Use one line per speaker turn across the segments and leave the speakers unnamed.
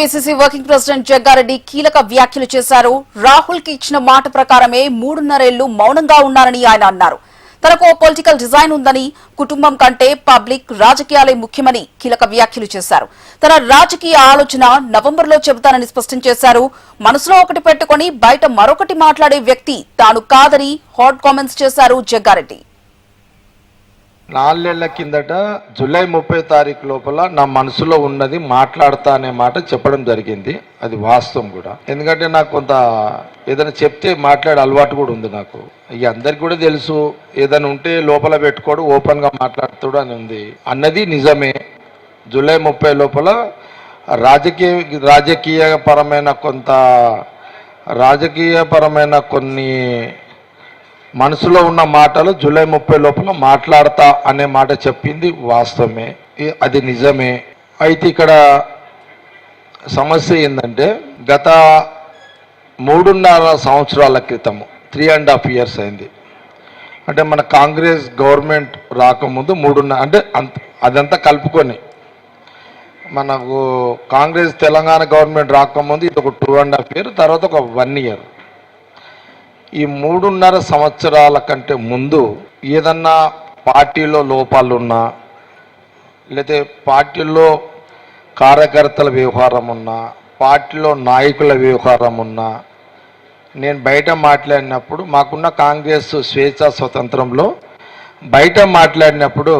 TPCC working president Jaggareddy కీలక వ్యాఖ్యలు చేశారు. రాహుల్ కి ఇచ్చిన మాట ప్రకారమే 3.5 ఏళ్లు మౌనంగా ఉన్నారని ఆయన అన్నారు. తనకు పొలిటికల్ డిజైన్ ఉందని, కుటుంబం కంటే పబ్లిక్ రాజకీయాలే ముఖ్యమని కీలక వ్యాఖ్యలు చేశారు. తన రాజకీయ ఆలోచన నవంబర్లో చెబుతానని స్పష్టం చేశారు. మనసులో ఒకటి పెట్టుకుని బయట మరొకటి మాట్లాడే వ్యక్తి తాను కాదని హాట్ కామెంట్స్ చేశారు జగ్గారెడ్డి.
4 ఏళ్ల కిందట జూలై 30 తారీఖు లోపల నా మనసులో ఉన్నది మాట్లాడతా అనే మాట చెప్పడం జరిగింది. అది వాస్తవం కూడా. ఎందుకంటే నాకు కొంత ఏదైనా చెప్తే మాట్లాడే అలవాటు కూడా ఉంది నాకు. ఇక అందరికి కూడా తెలుసు, ఏదైనా ఉంటే లోపల పెట్టుకోడు, ఓపెన్గా మాట్లాడుతాడు అని ఉంది అన్నది నిజమే. జూలై 30 లోపల రాజకీయపరమైన కొన్ని మనసులో ఉన్న మాటలు జూలై 30 లోపల మాట్లాడతా అనే మాట చెప్పింది వాస్తవమే, అది నిజమే. అయితే ఇక్కడ సమస్య ఏంటంటే గత 3.5 సంవత్సరాల క్రితము 3.5 years అయింది. అంటే మన కాంగ్రెస్ గవర్నమెంట్ రాకముందు 3.5 అంటే అదంతా కలుపుకొని మనకు కాంగ్రెస్ తెలంగాణ గవర్నమెంట్ రాకముందు ఇది ఒక 2.5 years, తర్వాత ఒక 1 year. ఈ 3.5 సంవత్సరాల కంటే ముందు ఏదన్నా పార్టీలో లోపాలున్నా, లేకపోతే పార్టీలో కార్యకర్తల వ్యవహారం ఉన్నా, పార్టీలో నాయకుల వ్యవహారం ఉన్నా, నేను బయట మాట్లాడినప్పుడు మాకున్న కాంగ్రెస్ స్వేచ్ఛా స్వతంత్రంలో బయట మాట్లాడినప్పుడు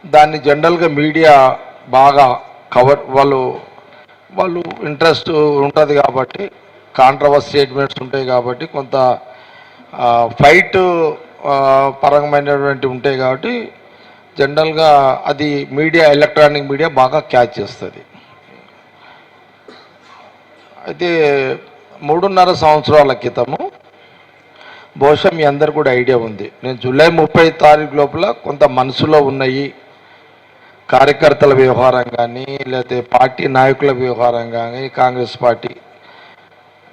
దాన్ని జనరల్గా మీడియా బాగా కవర్ వాళ్ళు ఇంట్రెస్ట్ ఉంటుంది కాబట్టి, కాంట్రవర్సీ స్టేట్మెంట్స్ ఉంటాయి కాబట్టి, కొంత ఫైట్ పరమైనటువంటి ఉంటాయి కాబట్టి జనరల్గా అది మీడియా, ఎలక్ట్రానిక్ మీడియా బాగా క్యాచ్ చేస్తుంది. అయితే 3.5 సంవత్సరాల క్రితము బహుశా మీ అందరు కూడా ఐడియా ఉంది, నేను జూలై 30 తారీఖు లోపల కొంత మనసులో ఉన్నాయి కార్యకర్తల వ్యవహారం కానీ, లేకపోతే పార్టీ నాయకుల వ్యవహారం కానీ, కాంగ్రెస్ పార్టీ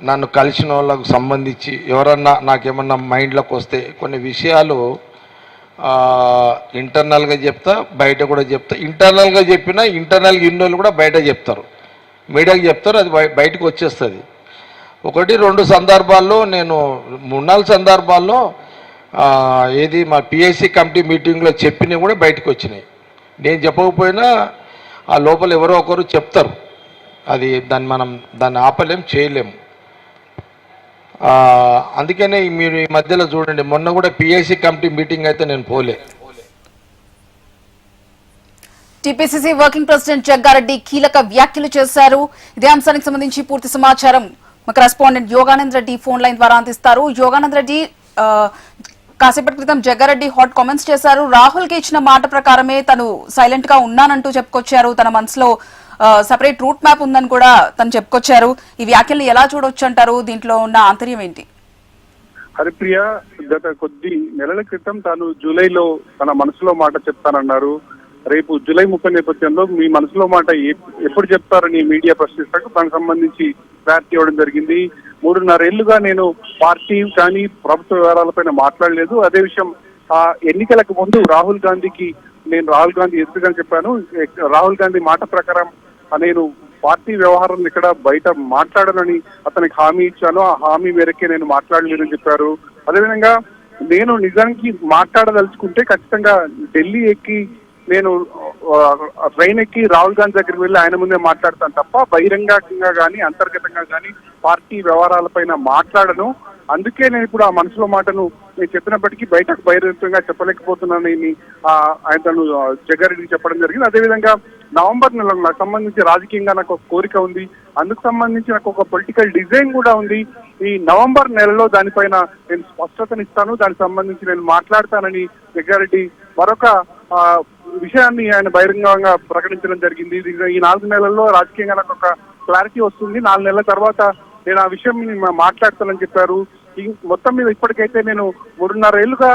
నన్ను కలిసిన వాళ్ళకు సంబంధించి ఎవరన్నా నాకేమన్నా మైండ్లోకి వస్తే కొన్ని విషయాలు ఇంటర్నల్గా చెప్తా, బయట కూడా చెప్తా. ఇంటర్నల్గా చెప్పినా ఇంటర్నల్గా ఇన్నోళ్ళు కూడా బయట చెప్తారు, మీడియాకి చెప్తారు, అది బయటకు వచ్చేస్తుంది. 1-2 సందర్భాల్లో, నేను 3-4 సందర్భాల్లో ఏది మా పిఎస్సి కమిటీ మీటింగ్లో చెప్పినవి కూడా బయటకు వచ్చినాయి. నేను చెప్పకపోయినా ఆ లోపల ఎవరో ఒకరు చెప్తారు, అది దాన్ని ఆపలేం, చేయలేము. అందుకనే మీరు ఈ మధ్యలో చూడండి, మొన్న కూడా పిఎస్సి కమిటీ మీటింగ్ అయితే నేను పోలే.
టీపీసీసీ వర్కింగ్ ప్రెసిడెంట్ జగ్గారెడ్డి కీలక వ్యాఖ్యలు చేశారు. ఇదే అంశానికి సంబంధించి పూర్తి సమాచారం మా correspondent Yoganand Reddy phone line ద్వారా అందిస్తారు. యోగానంద్ రెడ్డి, కాసేపటి క్రితం జగ్గారెడ్డి హాట్ కామెంట్స్ చేశారు. రాహుల్ కి ఇచ్చిన మాట ప్రకారమే తను సైలెంట్ గా ఉన్నానంటూ చెప్పుకొచ్చారు. తన మనసులో సెపరేట్ రూట్ మ్యాప్ ఉందని కూడా తను చెప్పుకొచ్చారు. ఈ వ్యాఖ్యల్ని ఎలా చూడొచ్చు అంటారు? దీంట్లో ఉన్న ఆంతర్యం ఏంటి?
హరిప్రియ, గత కొద్ది నెలల క్రితం తాను జూలైలో తన మనసులో మాట చెప్తానన్నారు. రేపు జూలై 30 నేపథ్యంలో మీ మనసులో మాట ఎప్పుడు చెప్తారని మీడియా ప్రశ్నిస్తాకు దానికి సంబంధించి క్లారిటీ ఇవ్వడం జరిగింది. 3.5 ఏళ్లుగా నేను పార్టీ కానీ ప్రభుత్వ వ్యవహారాలపైన మాట్లాడలేదు. అదే విషయం ఎన్నికలకు ముందు రాహుల్ గాంధీ ఎదురుగా చెప్పాను. రాహుల్ గాంధీ మాట ప్రకారం నేను పార్టీ వ్యవహారం ఇక్కడ బయట మాట్లాడనని అతనికి హామీ ఇచ్చాను. ఆ హామీ మేరకే నేను మాట్లాడలేదని చెప్పారు. అదేవిధంగా నేను నిజానికి మాట్లాడదలుచుకుంటే ఖచ్చితంగా ఢిల్లీ ఎక్కి, నేను ట్రైన్ ఎక్కి రాహుల్ గాంధీ దగ్గరికి వెళ్ళి ఆయన ముందే మాట్లాడతాను తప్ప బహిరంగంగా కానీ అంతర్గతంగా కానీ పార్టీ వ్యవహారాలపైన మాట్లాడను. అందుకే నేను ఇప్పుడు ఆ మనసులో మాటను నేను చెప్పినప్పటికీ బయటకు బహిరంగంగా చెప్పలేకపోతున్నానని ఆయన జగ్గారెడ్డికి చెప్పడం జరిగింది. అదేవిధంగా నవంబర్ నెల నాకు సంబంధించి రాజకీయంగా నాకు ఒక కోరిక ఉంది, అందుకు సంబంధించి నాకు ఒక పొలిటికల్ డిజైన్ కూడా ఉంది. ఈ నవంబర్ నెలలో దానిపైన నేను స్పష్టతనిస్తాను, దానికి సంబంధించి నేను మాట్లాడతానని జగ్గారెడ్డి మరొక విషయాన్ని ఆయన బహిరంగంగా ప్రకటించడం జరిగింది. ఈ 4 నెలల్లో రాజకీయంగా నాకు ఒక క్లారిటీ వస్తుంది, 4 నెలల తర్వాత నేను ఆ విషయం మాట్లాడతానని చెప్పారు. మొత్తం మీద ఇప్పటికైతే నేను 3.5 ఏళ్లుగా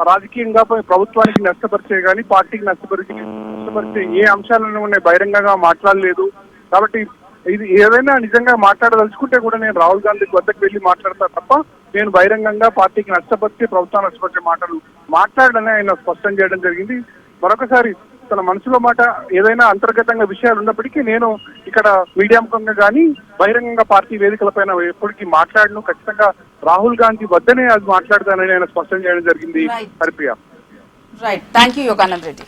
రాజకీయంగా ప్రభుత్వానికి నష్టపరిచే కానీ పార్టీకి నష్టపరిచే ఏ అంశాలను నేను బహిరంగంగా మాట్లాడలేదు. కాబట్టి ఇది ఏదైనా నిజంగా మాట్లాడదలుచుకుంటే కూడా నేను రాహుల్ గాంధీ వద్దకు వెళ్ళి మాట్లాడతా తప్ప నేను బహిరంగంగా పార్టీకి నష్టపరిచే ప్రభుత్వాన్ని నష్టపరిచే మాటలు మాట్లాడని ఆయన స్పష్టం చేయడం జరిగింది. మరొకసారి తన మనసులో మాట ఏదైనా అంతర్గతంగా విషయాలు ఉన్నప్పటికీ నేను ఇక్కడ మీడియా ముఖంగా కానీ బహిరంగంగా పార్టీ వేదికలపైన ఎప్పటికీ మాట్లాడను, ఖచ్చితంగా రాహుల్ గాంధీ వద్దనే అది మాట్లాడతానని ఆయన స్పష్టం చేయడం జరిగింది.
Right.
Haripriya.
Right, thank you Yoganand Reddy.